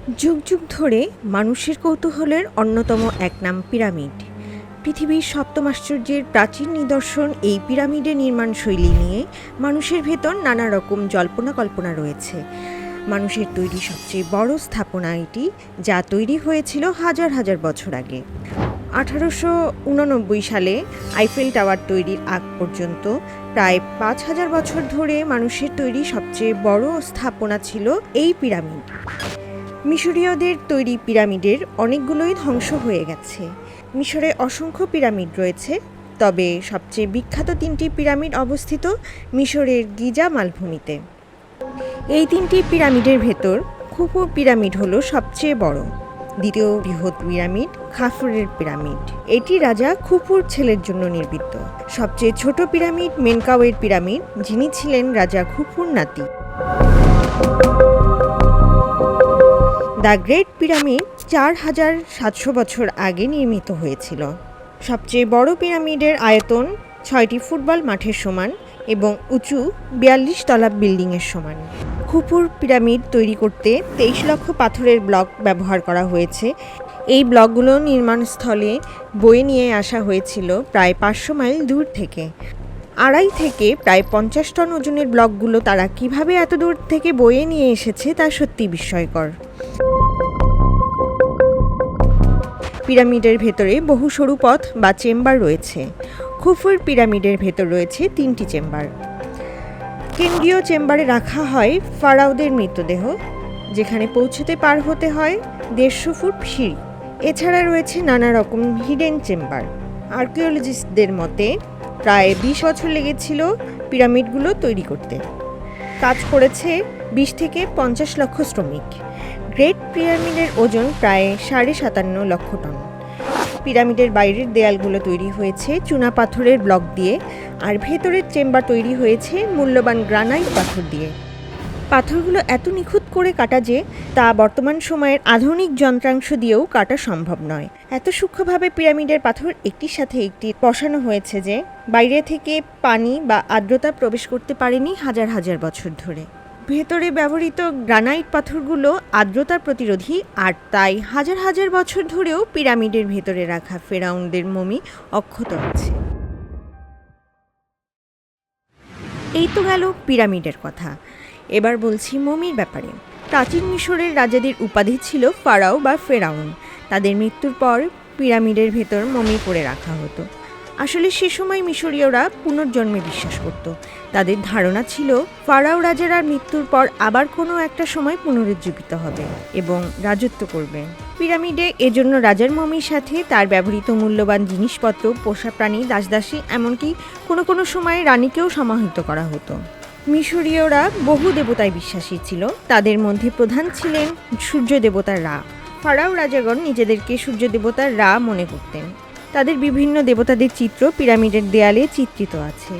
যুগ যুগ ধরে মানুষের কৌতূহলের অন্যতম এক নাম পিরামিড। পৃথিবীর সপ্তম আশ্চর্যের প্রাচীন নিদর্শন এই পিরামিডের নির্মাণ শৈলী নিয়ে মানুষের ভেতর নানা রকম জল্পনা কল্পনা রয়েছে। মানুষের তৈরি সবচেয়ে বড় স্থাপনা এটি, যা তৈরি হয়েছিল হাজার হাজার বছর আগে। 1889 সালে আইফেল টাওয়ার তৈরির আগ পর্যন্ত প্রায় 5000 বছর ধরে মানুষের তৈরি সবচেয়ে বড় স্থাপনা ছিল এই পিরামিড। মিশরীয়দের তৈরি পিরামিডের অনেকগুলোই ধ্বংস হয়ে গেছে। মিশরে অসংখ্য পিরামিড রয়েছে, তবে সবচেয়ে বিখ্যাত 3টি পিরামিড অবস্থিত মিশরের গিজা মালভূমিতে। এই 3টি পিরামিডের ভেতর খুফু পিরামিড হলো সবচেয়ে বড়। দ্বিতীয় বৃহৎ পিরামিড খাফুরের পিরামিড, এটি রাজা খুফুর ছেলের জন্য নির্মিত। সবচেয়ে ছোট পিরামিড মেনকাওয়ের পিরামিড, যিনি ছিলেন রাজা খুফুর নাতি। দ্য গ্রেট পিরামিড 4700 বছর আগে নির্মিত হয়েছিল। সবচেয়ে বড় পিরামিডের আয়তন 6টি ফুটবল মাঠের সমান এবং উঁচু 42 তলা বিল্ডিংয়ের সমান। খুফুর পিরামিড তৈরি করতে 23 লক্ষ পাথরের ব্লক ব্যবহার করা হয়েছে। এই ব্লকগুলো নির্মাণস্থলে বয়ে নিয়ে আসা হয়েছিল প্রায় 500 মাইল দূর থেকে। আড়াই থেকে প্রায় 50 টন ওজনের ব্লকগুলো তারা কিভাবে এত দূর থেকে বয়ে নিয়ে এসেছে তা সত্যি বিস্ময়কর। পিরামিডের ভেতরে বহু সরু পথ বা চেম্বার রয়েছে। খুফুর পিরামিডের ভেতর রয়েছে 3টি চেম্বার। কেন্দ্রীয় চেম্বারে রাখা হয় ফারাওদের মৃতদেহ, যেখানে পৌঁছতে পার হতে হয় 150 ফুট সিঁড়ি। এছাড়া রয়েছে নানা রকম হিডেন চেম্বার। আর্কিওলজিস্টদের মতে প্রায় 20 বছর লেগেছিল পিরামিডগুলো তৈরি করতে। কাজ করেছে 20 থেকে 50 লক্ষ শ্রমিক। গ্রেট পিরামিডের ওজন প্রায় 57.5 লক্ষ টন। পিরামিডের বাইরের দেয়ালগুলো তৈরি হয়েছে চুনা পাথরের ব্লক দিয়ে, আর ভেতরের চেম্বার তৈরি হয়েছে মূল্যবান গ্রানাইট পাথর দিয়ে। পাথরগুলো এত নিখুঁত করে কাটা যে তা বর্তমান সময়ের আধুনিক যন্ত্রাংশ দিয়েও কাটা সম্ভব নয়। এত সূক্ষ্মভাবে পিরামিডের পাথর একটির সাথে একটি বসানো হয়েছে যে বাইরে থেকে পানি বা আর্দ্রতা প্রবেশ করতে পারেনি হাজার হাজার বছর ধরে। ভেতরে ব্যবহৃত গ্রানাইট পাথরগুলো আর্দ্রতা প্রতিরোধী, আর তাই হাজার হাজার বছর ধরেও পিরামিডের ভেতরে রাখা ফেরাউনদের মমি অক্ষত আছে। এই তো গেল পিরামিডের কথা। এবার বলছি মমির ব্যাপারে। প্রাচীন মিশরের রাজাদের উপাধি ছিল ফারাও বা ফেরাউন। তাদের মৃত্যুর পর পিরামিডের ভেতর মমি করে রাখা হতো। আসলে সে সময় মিশরীয়রা পুনর্জন্মে বিশ্বাস করত। তাদের ধারণা ছিল ফারাও রাজারা মৃত্যুর পর আবার কোনো একটা সময় পুনরুজ্জীবিত হবে এবং রাজত্ব করবে। পিরামিডে এজন্য রাজার মমির সাথে তার ব্যবহৃত মূল্যবান জিনিসপত্র, পোষা প্রাণী, দাসদাসী, এমনকি কোনো কোনো সময়ে রানীকেও সমাহিত করা হতো। মিশরীয়রা বহু দেবতায় বিশ্বাসী ছিল। তাদের মধ্যে প্রধান ছিলেন সূর্য দেবতা রা। ফারাও রাজাগণ নিজেদেরকে সূর্য দেবতা রা মনে করতেন। তাদের বিভিন্ন দেবতাদের চিত্র পিরামিডের দেয়ালে চিত্রিত আছে।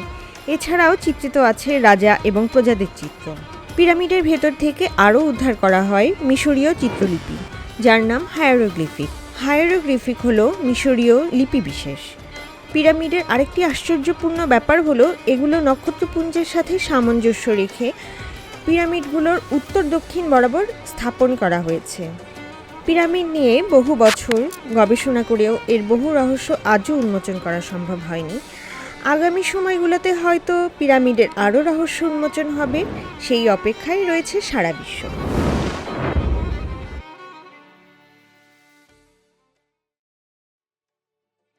এছাড়াও চিত্রিত আছে রাজা এবং প্রজাদের চিত্র। পিরামিডের ভেতর থেকে আরও উদ্ধার করা হয় মিশরীয় চিত্রলিপি, যার নাম হায়ারোগ্লিফিক। হায়ারোগ্লিফিক হলো মিশরীয় লিপি বিশেষ। পিরামিডের আরেকটি আশ্চর্যপূর্ণ ব্যাপার হলো এগুলো নক্ষত্রপুঞ্জের সাথে সামঞ্জস্য রেখে পিরামিডগুলোর উত্তর দক্ষিণ বরাবর স্থাপন করা হয়েছে। পিরামিড নিয়ে বহু বছর গবেষণা করেও এর বহু রহস্য আজও উন্মোচন করা সম্ভব হয়নি। আগামী সময়গুলোতে হয়তো পিরামিডের আরও রহস্য উন্মোচন হবে, সেই অপেক্ষায় রয়েছে সারা বিশ্ব।